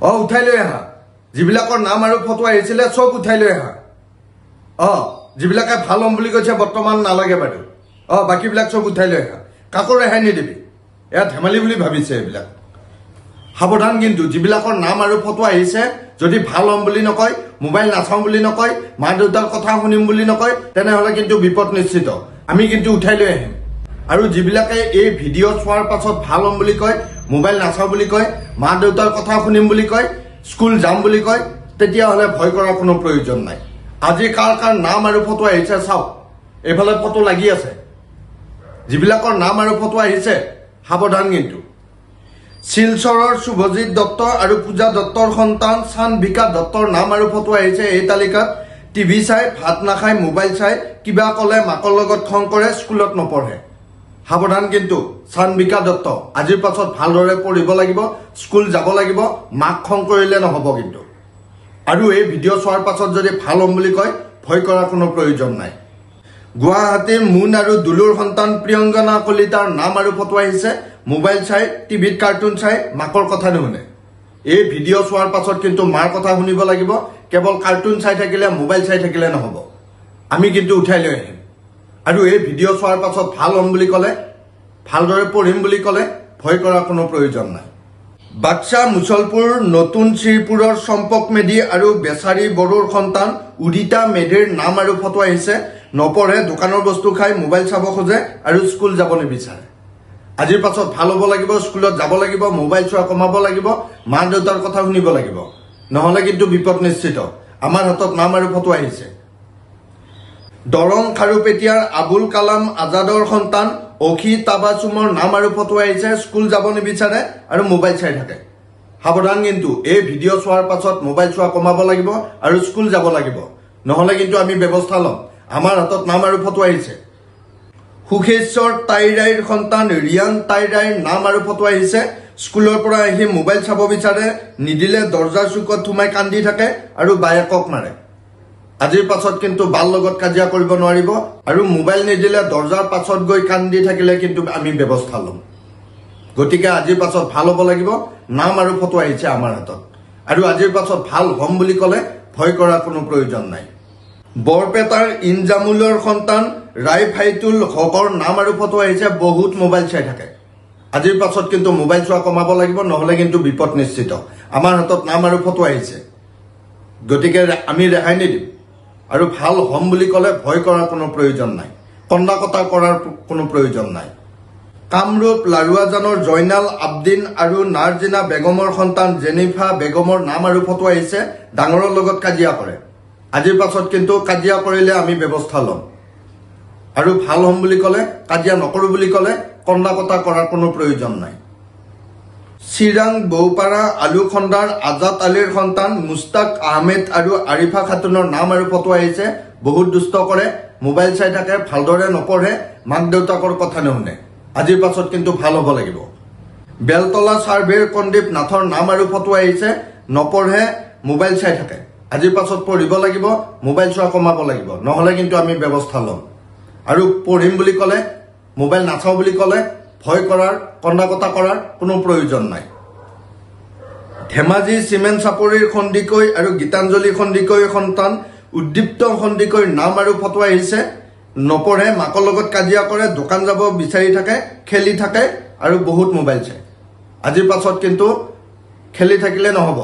উঠাই লৈ আহা যিবিলাকৰ নাম আৰু ফটো আহিছিলে সব উঠাই লৈ আহা যিবিলাকে ভাল হম বুলি কৈছে বৰ্তমান নালাগে বাৰু বাকীবিলাক সব উঠাই লৈ আহা কাকো ৰেহাই নিদিবি এয়া ধেমালি বুলি ভাবিছে এইবিলাক সাৱধান কিন্তু যিবিলাকৰ নাম আৰু ফটো আহিছে যদি ভাল হম বুলি নকয় মোবাইল নাচাওঁ বুলি নকয় মা দেউতাৰ কথা শুনিম বুলি নকয় তেনেহলে কিন্তু বিপদ নিশ্চিত আমি কিন্তু উঠাই লৈ আহিম আৰু যিবিলাকে এই ভিডিঅ' চোৱাৰ পাছত ভাল হম বুলি কয় মোবাইল নাচাওঁ বুলি কয় মা দেউতাৰ কথা শুনিম বুলি কয় স্কুল যাম বুলি কয় তেতিয়াহলে ভয় কৰাৰ কোনো প্ৰয়োজন নাই আজি কাৰ কাৰ নাম আৰু ফটো আহিছে চাওক এফালে ফটো লাগি আছে যিবিলাকৰ নাম আৰু ফটো আহিছে সাৱধান কিন্তু শিলচৰৰ শুভজিৎ দত্ত আৰু পূজা দত্তৰ সন্তান চানভিকা দত্তৰ নাম আৰু ফটো আহিছে এই তালিকাত টিভি চাই ভাত নাখায় মোবাইল চাই কিবা কলে মাকৰ লগত খং কৰে স্কুলত নপঢ়ে সাৱধান কিন্তু চানভিকা দত্ত আজিৰ পাছত ভালদৰে পঢ়িব লাগিব স্কুল যাব লাগিব মাক খং কৰিলে নহব কিন্তু আৰু এই ভিডিঅ' চোৱাৰ পাছত যদি ভাল হম বুলি কয় ভয় কৰাৰ কোনো প্ৰয়োজন নাই গুৱাহাটীৰ মুন আৰু দুলুৰ সন্তান প্ৰিয়ংগনা কলিতাৰ নাম আৰু ফটো আহিছে মোবাইল চাই টিভিত কাৰ্টুন চাই মাকৰ কথা নুশুনে এই ভিডিঅ' চোৱাৰ পাছত কিন্তু মাৰ কথা শুনিব লাগিব কেৱল কাৰ্টুন চাই থাকিলে মোবাইল চাই থাকিলে নহব আমি কিন্তু উঠাই লৈ আহিম আৰু এই ভিডিঅ' চোৱাৰ পাছত ভাল হম বুলি কলে ভালদৰে পঢ়িম বুলি কলে ভয় কৰাৰ কোনো প্ৰয়োজন নাই বাক্সা মুছলপুৰ নতুন শ্ৰীপুৰৰ চম্পক মেধি আৰু বেচাৰী বড়োৰ সন্তান উদিতা মেধিৰ নাম আৰু ফটো আহিছে নপঢ়ে দোকানৰ বস্তু খাই মোবাইল চাব খোজে আৰু স্কুল যাব নিবিচাৰে আজিৰ পাছত ভাল হ'ব লাগিব স্কুলত যাব লাগিব মোবাইল চোৱা কমাব লাগিব মা দেউতাৰ কথা শুনিব লাগিব নহলে কিন্তু বিপদ নিশ্চিত আমাৰ হাতত নাম আৰু ফটো আহিছে দৰং খাৰুপেটিয়াৰ আবুল কালাম আজাদৰ সন্তান অখি তাবাচুমৰ নাম আৰু ফটো আহিছে স্কুল যাব নিবিচাৰে আৰু মোবাইল চাই থাকে সাৱধান কিন্তু এই ভিডিঅ' চোৱাৰ পাছত মোবাইল চোৱা কমাব লাগিব আৰু স্কুল যাব লাগিব নহলে কিন্তু আমি ব্যৱস্থা ল'ম আমাৰ হাতত নাম আৰু ফটো আহিছে সুখেশ্বৰ তাইৰাইৰ সন্তান ৰিয়ান তাইৰাইৰ নাম আৰু ফটো আহিছে স্কুলৰ পৰা আহি মোবাইল চাব বিচাৰে নিদিলে দৰ্জাৰ চুকত সোমাই কান্দি থাকে আৰু বায়েকক মাৰে আজিৰ পাছত কিন্তু বাল লগত কাজিয়া কৰিব নোৱাৰিব আৰু মোবাইল নিদিলে দৰ্জাৰ পাছত গৈ কান্দি থাকিলে কিন্তু আমি ব্যৱস্থা ল'ম গতিকে আজিৰ পাছত ভাল হ'ব লাগিব নাম আৰু ফটো আহিছে আমাৰ হাতত আৰু আজিৰ পাছত ভাল হম বুলি কলে ভয় কৰাৰ কোনো প্ৰয়োজন নাই বৰপেটাৰ ইনজামুলৰ সন্তান ৰাইফাইতুল হকৰ নাম আৰু ফটো আহিছে বহুত মোবাইল চাই থাকে আজিৰ পাছত কিন্তু মোবাইল চোৱা কমাব লাগিব নহলে কিন্তু বিপদ নিশ্চিত আমাৰ হাতত নাম আৰু ফটো আহিছে গতিকে আমি ৰেহাই নিদিম আৰু ভাল হম বুলি কলে ভয় কৰাৰ কোনো প্ৰয়োজন নাই কন্দা কটা কৰাৰ কোনো প্ৰয়োজন নাই কামৰূপ লাৰুৱাজানৰ জয়নাল আবদিন আৰু নাৰ্জিনা বেগমৰ সন্তান জেনিফা বেগমৰ নাম আৰু ফটো আহিছে ডাঙৰৰ লগত কাজিয়া কৰে আজিৰ পাছত কিন্তু কাজিয়া কৰিলে আমি ব্যৱস্থা ল'ম আৰু ভাল হম বুলি কলে কাজিয়া নকৰো বুলি কলে কন্দা কটা কৰাৰ কোনো প্ৰয়োজন নাই চিৰাং বৌপাৰা আলুখণ্ডাৰ আজাদ আলীৰ সন্তান মুস্তাক আহমেদ আৰু আৰিফা খাতুনৰ নাম আৰু ফটো আহিছে বহুত দুষ্ট কৰে মোবাইল চাই থাকে ভালদৰে নপঢ়ে মাক দেউতাকৰ কথা নুশুনে আজিৰ পাছত কিন্তু ভাল হ'ব লাগিব বেলতলা চাৰ্ভেৰ কন্দীপ নাথৰ নাম আৰু ফটো আহিছে নপঢ়ে মোবাইল চাই থাকে আজিৰ পাছত পঢ়িব লাগিব মোবাইল চোৱা কমাব লাগিব নহলে কিন্তু আমি ব্যৱস্থা ল'ম আৰু পঢ়িম বুলি কলে মোবাইল নাচাওঁ বুলি কলে ভয় কৰাৰ কন্দা কটা কৰাৰ কোনো প্ৰয়োজন নাই ধেমাজি চিমেণ্ট চাপৰিৰ খণ্ডিকৈ আৰু গীতাঞ্জলি খণ্ডিকৈ সন্তান উদ্দীপ্ত খণ্ডিকৈৰ নাম আৰু ফটো আহিছে নপঢ়ে মাকৰ লগত কাজিয়া কৰে দোকান যাব বিচাৰি থাকে খেলি থাকে আৰু বহুত মোবাইল চাই আজিৰ পাছত কিন্তু খেলি থাকিলে নহব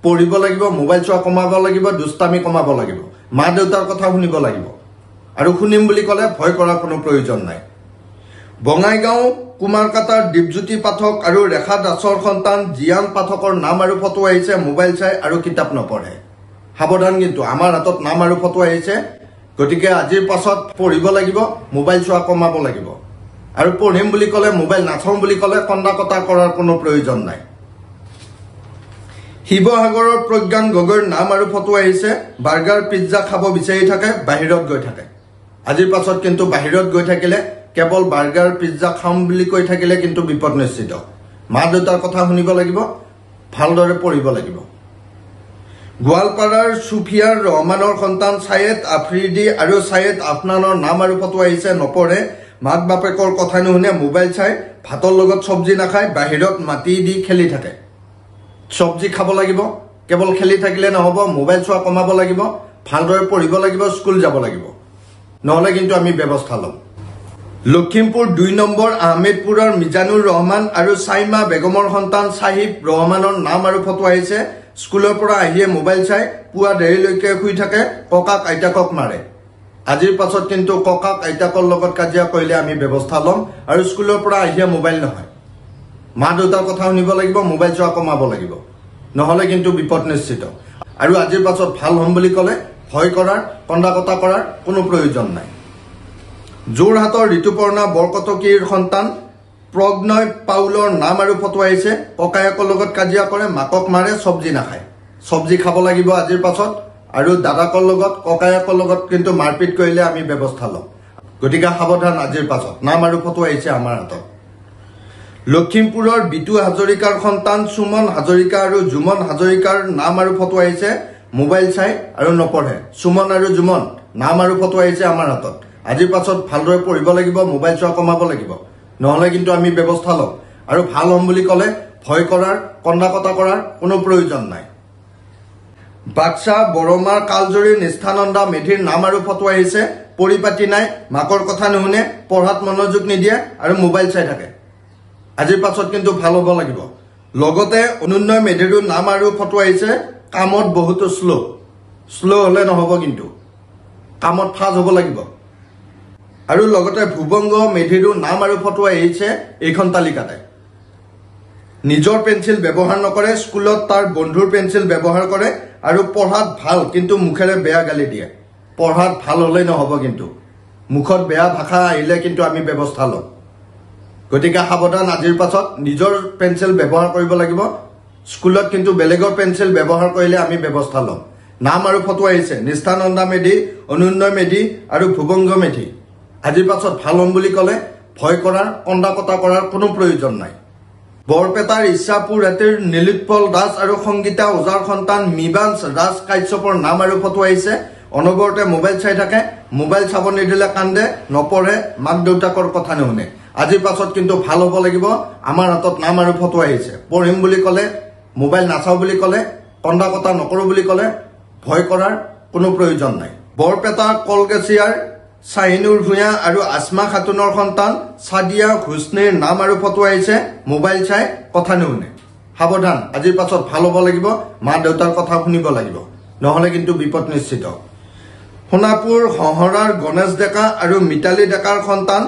পঢ়িব লাগিব মোবাইল চোৱা কমাব লাগিব দুষ্টামি কমাব লাগিব মা দেউতাৰ কথা শুনিব লাগিব আৰু শুনিম বুলি কলে ভয় কৰাৰ কোনো প্ৰয়োজন নাই বঙাইগাঁও কুমাৰকাটাৰ দীপজ্যোতি পাঠক আৰু ৰেখা দাসৰ সন্তান জিয়ান পাঠকৰ নাম আৰু ফটো আহিছে মোবাইল চাই আৰু কিতাপ নপঢ়ে সাৱধান কিন্তু আমাৰ হাতত নাম আৰু ফটো আহিছে গতিকে আজিৰ পাছত পঢ়িব লাগিব মোবাইল চোৱা কমাব লাগিব আৰু পঢ়িম বুলি কলে মোবাইল নাচাওঁ বুলি কলে কন্দা কটা কৰাৰ কোনো প্ৰয়োজন নাই শিৱসাগৰৰ প্ৰজ্ঞান গগৈৰ নাম আৰু ফটো আহিছে বাৰ্গাৰ পিজ্জা খাব বিচাৰি থাকে বাহিৰত গৈ থাকে আজিৰ পাছত কিন্তু বাহিৰত গৈ থাকিলে কেৱল বাৰ্গাৰ পিজ্জা খাম বুলি কৈ থাকিলে কিন্তু বিপদ নিশ্চিত মা দেউতাৰ কথা শুনিব লাগিব ভালদৰে পঢ়িব লাগিব গোৱালপাৰাৰ সুফিয়াৰ ৰহমানৰ সন্তান ছায়েদ আফ্ৰিদি আৰু ছায়েদ আফনানৰ নাম আৰু ফটো আহিছে নপঢ়ে মাক বাপেকৰ কথা নুশুনে মোবাইল চাই ভাতৰ লগত চব্জি নাখায় বাহিৰত মাটি দি খেলি থাকে চব্জি খাব লাগিব, কেৱল খেলি থাকিলে নহ'ব, মোবাইল চোৱা কমাব লাগিব, ভালদৰে পঢ়িব লাগিব, স্কুল যাব লাগিব, নহ'লে কিন্তু আমি ব্যৱস্থা ল'ম। লখিমপুৰ 2 নম্বৰ আহমেদপুৰৰ মিজানুৰ ৰহমান আৰু চাইমা বেগমৰ সন্তান চাহিব ৰহমানৰ নাম আৰু ফটো আহিছে। স্কুলৰ পৰা আহিয়ে মোবাইল চাই পুৱা দেৰিলৈকে শুই থাকে, ককাক আইতাকক মাৰে। আজিৰ পাছত কিন্তু ককাক আইতাকৰ লগত কাজিয়া কৰিলে আমি ব্যৱস্থা ল'ম আৰু স্কুলৰ পৰা আহিয়ে মোবাইল নহয়। মা দেউতাৰ কথা শুনিব লাগিব, মোবাইল চোৱা কমাব লাগিব, নহ'লে কিন্তু বিপদ নিশ্চিত। আৰু আজিৰ পাছত ভাল হ'ম বুলি ক'লে ভয় কৰাৰ, কন্দা কটা কৰাৰ কোনো প্ৰয়োজন নাই। যোৰহাটৰ ঋতুপৰ্ণা বৰকটকীৰ সন্তান প্ৰজ্ঞয় পাউলৰ নাম আৰু ফটো আহিছে। ককায়েকৰ লগত কাজিয়া কৰে, মাকক মাৰে, চব্জি নাখায়। চব্জি খাব লাগিব আজিৰ পাছত, আৰু দাদাকৰ লগত ককায়েকৰ লগত কিন্তু মাৰপিট কৰিলে আমি ব্যৱস্থা ল'ম। গতিকে সাৱধান আজিৰ পাছত। নাম আৰু ফটো আহিছে আমাৰ হাতত। লখিমপুৰৰ বিটু হাজৰিকাৰ সন্তান সুমন হাজৰিকা আৰু জুমন হাজৰিকাৰ নাম আৰু ফটো আহিছে। মোবাইল চাই আৰু নপঢ়ে। সুমন আৰু জুমন নাম আৰু ফটো আহিছে আমাৰ হাতত। আজিৰ পাছত ভালদৰে পঢ়িব লাগিব, মোবাইল চোৱা কমাব লাগিব, নহ'লে কিন্তু আমি ব্যৱস্থা ল'ম। আৰু ভাল হ'ম বুলি ক'লে ভয় কৰাৰ, কন্দা কটা কৰাৰ কোনো প্ৰয়োজন নাই। বাক্সা বৰমাৰ কালজৰীৰ নিষ্ঠানন্দা মেধিৰ নাম আৰু ফটো আহিছে। পৰিপাতি নাই, মাকৰ কথা নুশুনে, পঢ়াত মনোযোগ নিদিয়ে আৰু মোবাইল চাই থাকে। আজিৰ পাছত কিন্তু ভাল হ'ব লাগিব। লগতে অনুন্নয় মেধিৰো নাম আৰু ফটো আহিছে। কামত বহুতো শ্ল' হ'লে নহ'ব, কিন্তু কামত ফাজ হ'ব লাগিব। আৰু লগতে ভুবংগ মেধিৰো নাম আৰু ফটো আহিছে এইখন তালিকাতে। নিজৰ পেঞ্চিল ব্যৱহাৰ নকৰে, স্কুলত তাৰ বন্ধুৰ পেঞ্চিল ব্যৱহাৰ কৰে আৰু পঢ়াত ভাল কিন্তু মুখেৰে বেয়া গালি দিয়ে। পঢ়াত ভাল হ'লেই নহ'ব, কিন্তু মুখত বেয়া ভাষা আহিলে কিন্তু আমি ব্যৱস্থা ল'ম। গতিকে সাৱধান আজিৰ পাছত। নিজৰ পেঞ্চিল ব্যৱহাৰ কৰিব লাগিব, স্কুলত কিন্তু বেলেগৰ পেঞ্চিল ব্যৱহাৰ কৰিলে আমি ব্যৱস্থা ল'ম। নাম আৰু ফটো আহিছে নিষ্ঠানন্দা মেধি, অনুন্নয় মেধি আৰু ভুবংগ মেধি। আজিৰ পাছত ভাল হ'ম বুলি ক'লে ভয় কৰাৰ, কন্দা কটা কৰাৰ কোনো প্ৰয়োজন নাই। বৰপেটাৰ ইছাপুৰ ৰাতিৰ নীলোৎপল দাস আৰু সংগীতা ওজাৰ সন্তান মিবাঞ্চ ৰাজ কাশ্যপৰ নাম আৰু ফটো আহিছে। অনবৰতে মোবাইল চাই থাকে, মোবাইল চাব নিদিলে কান্দে, নপঢ়ে, মাক দেউতাকৰ কথা নুশুনে। আজিৰ পাছত কিন্তু ভাল হ'ব লাগিব। আমাৰ হাতত নাম আৰু ফটো আহিছে। পঢ়িম বুলি ক'লে, মোবাইল নাচাওঁ বুলি ক'লে, কন্দা কটা নকৰোঁ বুলি ক'লে ভয় কৰাৰ কোনো প্ৰয়োজন নাই। বৰপেটা কলগেছিয়াৰ শ্বাহিনুৰ ভূঞা আৰু আসমা খাতুনৰ সন্তান ছাদিয়া হুছনিৰ নাম আৰু ফটো আহিছে। মোবাইল চাই, কথা নুশুনে। সাৱধান, আজিৰ পাছত ভাল হ'ব লাগিব, মা দেউতাৰ কথা শুনিব লাগিব, নহ'লে কিন্তু বিপদ নিশ্চিত। সোণাপুৰ হহৰাৰ গণেশ ডেকা আৰু মিতালী ডেকাৰ সন্তান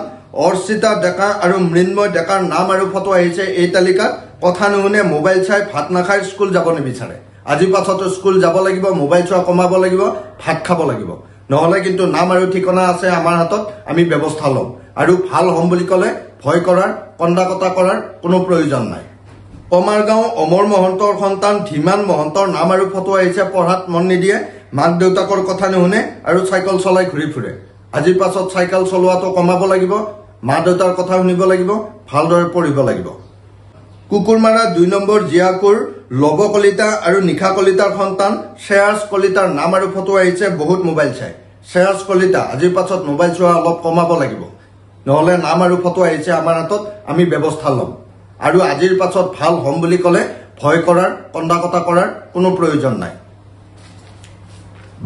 অৰ্চিতা ডেকা আৰু মৃন্ময় ডেকাৰ নাম আৰু ফটো আহিছে এই তালিকাত। কথা নুশুনে, মোবাইল চাই, ভাত নাখায়, স্কুল যাব নিবিচাৰে। আজিৰ পাছতো স্কুল যাব লাগিব, মোবাইল চোৱা কমাব লাগিব, ভাত খাব লাগিব, নহ'লে কিন্তু নাম আৰু ঠিকনা আছে আমাৰ হাতত, আমি ব্যৱস্থা ল'ম। আৰু ভাল হ'ম বুলি ক'লে ভয় কৰাৰ, কন্দা কটা কৰাৰ কোনো প্ৰয়োজন নাই। কমাৰগাঁও অমৰ মহন্তৰ সন্তান ধীমান মহন্তৰ নাম আৰু ফটো আহিছে। পঢ়াত মন নিদিয়ে, মাক দেউতাকৰ কথা নুশুনে আৰু চাইকেল চলাই ঘূৰি ফুৰে। আজিৰ পাছত চাইকেল চলোৱাটো কমাব লাগিব, মা দেউতাৰ কথা শুনিব লাগিব, ভালদৰে পঢ়িব লাগিব। কুকুৰমাৰা 2 নম্বৰ জিয়াকুৰ লৱ কলিতা আৰু নিশা কলিতাৰ সন্তান শ্ৰেয়াস কলিতাৰ নাম আৰু ফটো আহিছে। বহুত মোবাইল চাই। শ্ৰেয়াস কলিতা আজিৰ পাছত মোবাইল চোৱা অলপ কমাব লাগিব, নহ'লে নাম আৰু ফটো আহিছে আমাৰ হাতত, আমি ব্যৱস্থা ল'ম। আৰু আজিৰ পাছত ভাল হ'ম বুলি ক'লে ভয় কৰাৰ, কন্দা কটা কৰাৰ কোনো প্ৰয়োজন নাই।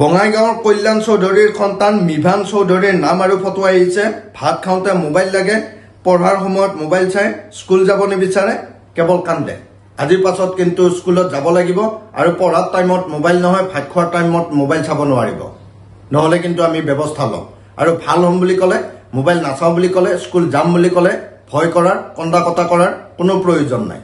বঙাইগাঁৱৰ কল্যাণ চৌধুৰীৰ সন্তান মিভান চৌধুৰীৰ নাম আৰু ফটো আহিছে। ভাত খাওঁতে মোবাইল লাগে, পঢ়াৰ সময়ত মোবাইল চাই, স্কুল যাব নিবিচাৰে, কেৱল কান্দে। আজিৰ পাছত কিন্তু স্কুলত যাব লাগিব আৰু পঢ়াৰ টাইমত মোবাইল নহয়, ভাত খোৱাৰ টাইমত মোবাইল চাব নোৱাৰিব, নহ'লে কিন্তু আমি ব্যৱস্থা ল'ম। আৰু ভাল হ'ম বুলি ক'লে, মোবাইল নাচাওঁ বুলি ক'লে, স্কুল যাম বুলি ক'লে ভয় কৰাৰ, কন্দা কটা কৰাৰ কোনো প্ৰয়োজন নাই।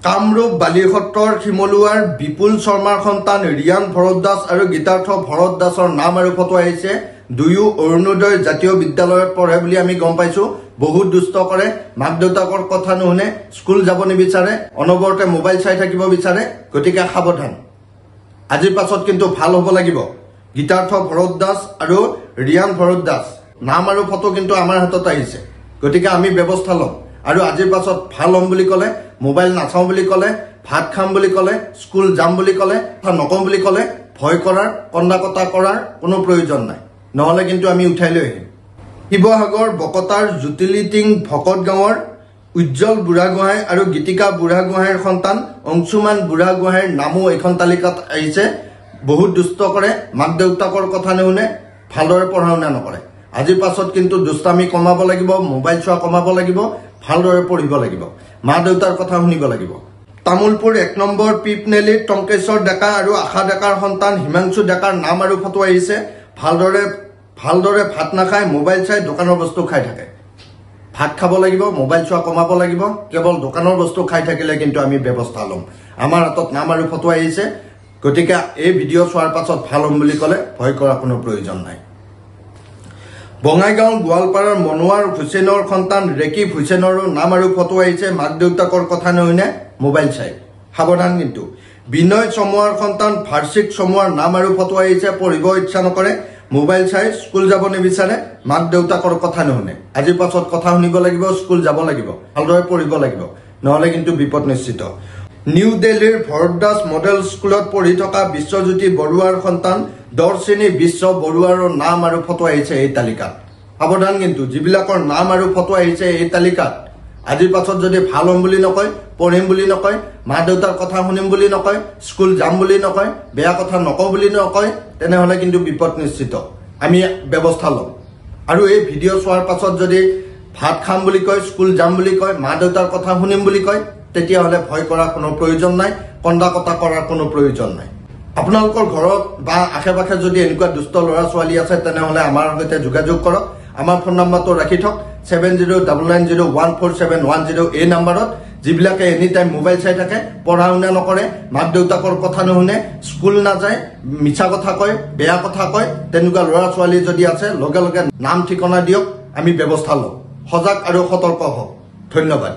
কামৰূপ বালিসত্ৰৰ শিমলুৱাৰ বিপুল শৰ্মাৰ সন্তান ৰিয়ান ভৰত দাস আৰু গীতাৰ্থ ভৰত দাসৰ নাম আৰু ফটো আহিছে। দুয়ো অৰুণোদয় জাতীয় বিদ্যালয়ত পঢ়ে বুলি আমি গম পাইছোঁ। বহুত দুষ্ট কৰে, মাক দেউতাকৰ কথা নুশুনে, স্কুল যাব নিবিচাৰে, অনবৰতে মোবাইল চাই থাকিব বিচাৰে। গতিকে সাৱধান, আজিৰ পাছত কিন্তু ভাল হ'ব লাগিব। গীতাৰ্থ ভৰত দাস আৰু ৰিয়ান ভৰত দাস নাম আৰু ফটো কিন্তু আমাৰ হাতত আহিছে। গতিকে আমি ব্যৱস্থা ল'ম। আৰু আজিৰ পাছত ভাল হ'ম বুলি ক'লে, মোবাইল নাচাওঁ বুলি ক'লে, ভাত খাম বুলি ক'লে, স্কুল যাম বুলি ক'লে, কথা নকওঁ বুলি ক'লে ভয় কৰাৰ, কন্দা কটা কৰাৰ কোনো প্ৰয়োজন নাই, নহ'লে কিন্তু আমি উঠাই লৈ আহিম। শিৱসাগৰ বকতাৰ জুতিলিটিং ভকত গাঁৱৰ উজ্জ্বল বুঢ়াগোহাঁই আৰু গীতিকা বুঢ়াগোহাঁইৰ সন্তান অংশুমান বুঢ়াগোহাঁইৰ নামো এইখন তালিকাত আহিছে। বহুত দুষ্ট কৰে, মাক দেউতাকৰ কথা নুশুনে, ভালদৰে পঢ়া শুনা নকৰে। আজিৰ পাছত কিন্তু দুষ্টামি কমাব লাগিব, মোবাইল চোৱা কমাব লাগিব, ভালদৰে পঢ়িব লাগিব, মা দেউতাৰ কথা শুনিব লাগিব। তামোলপুৰ 1 নম্বৰ পিপনেলিত টংকেশ্বৰ ডেকা আৰু আশা ডেকাৰ সন্তান হিমাংশু ডেকাৰ নাম আৰু ফটো আহিছে। ভালদৰে ভাত নাখায়, মোবাইল চাই দোকানৰ বস্তু খাই থাকে। ভাত খাব লাগিব, মোবাইল চোৱা কমাব লাগিব। কেৱল দোকানৰ বস্তু খাই থাকিলে কিন্তু আমি ব্যৱস্থা ল'ম। আমাৰ হাতত নাম আৰু ফটো আহিছে, গতিকে এই ভিডিঅ' চোৱাৰ পাছত ভাল হ'ম বুলি ক'লে ভয় কৰাৰ কোনো প্ৰয়োজন নাই। বঙাইগাঁও গোৱালপাৰাৰ মনোৱাৰ হুছেইনৰ সন্তান ৰেকিব হুছেইনৰো নাম আৰু ফটো আহিছে। মাক দেউতাকৰ কথা নুশুনে, মোবাইল চাই। সাৱধান কিন্তু। বিনয় চমুৱাৰ সন্তান ভাৰ্চিক চমুৱাৰ নাম আৰু ফটো আহিছে। পঢ়িব ইচ্ছা নকৰে, মোবাইল চাই, স্কুল যাব নিবিচাৰে, মাক দেউতাকৰ কথা নুশুনে। আজিৰ পাছত কথা শুনিব লাগিব, স্কুল যাব লাগিব, ভালদৰে পঢ়িব লাগিব, নহ'লে কিন্তু বিপদ নিশ্চিত। নিউ দিল্লীৰ ভৰতদাস মডেল স্কুলত পঢ়ি থকা বিশ্বজ্যোতি বৰুৱাৰ সন্তান দৰ্শিনী বিশ্ব বৰুৱাৰো নাম আৰু ফটো আহিছে এই তালিকাত। সাৱধান কিন্তু, যিবিলাকৰ নাম আৰু ফটো আহিছে এই তালিকাত, আজিৰ পাছত যদি ভাল হ'ম বুলি নকয়, পঢ়িম বুলি নকয়, মা দেউতাৰ কথা শুনিম বুলি নকয়, স্কুল যাম বুলি নকয়, বেয়া কথা নকওঁ বুলি নকয়, তেনেহ'লে কিন্তু বিপদ নিশ্চিত। আমি ব্যৱস্থা ল'ম। আৰু এই ভিডিঅ' চোৱাৰ পাছত যদি ভাত খাম বুলি কয়, স্কুল যাম বুলি কয়, মা দেউতাৰ কথা শুনিম বুলি কয়, তেতিয়াহ'লে ভয় কৰাৰ কোনো প্ৰয়োজন নাই, কন্দা কটা কৰাৰ কোনো প্ৰয়োজন নাই। আপোনালোকৰ ঘৰত বা আশে পাশে যদি এনেকুৱা দুষ্ট ল'ৰা ছোৱালী আছে, তেনেহ'লে আমাৰ সৈতে যোগাযোগ কৰক। আমাৰ ফোন নম্বৰটো ৰাখি থওক 7099014710 এই নম্বৰত। যিবিলাকে এনি টাইম মোবাইল চাই থাকে, পঢ়া শুনা নকৰে, মাক দেউতাকৰ কথা নুশুনে, স্কুল নাযায়, মিছা কথা কয়, বেয়া কথা কয়, তেনেকুৱা ল'ৰা ছোৱালী যদি আছে, লগে লগে নাম ঠিকনা দিয়ক, আমি ব্যৱস্থা লওঁ। সজাগ আৰু সতৰ্ক হওক। ধন্যবাদ।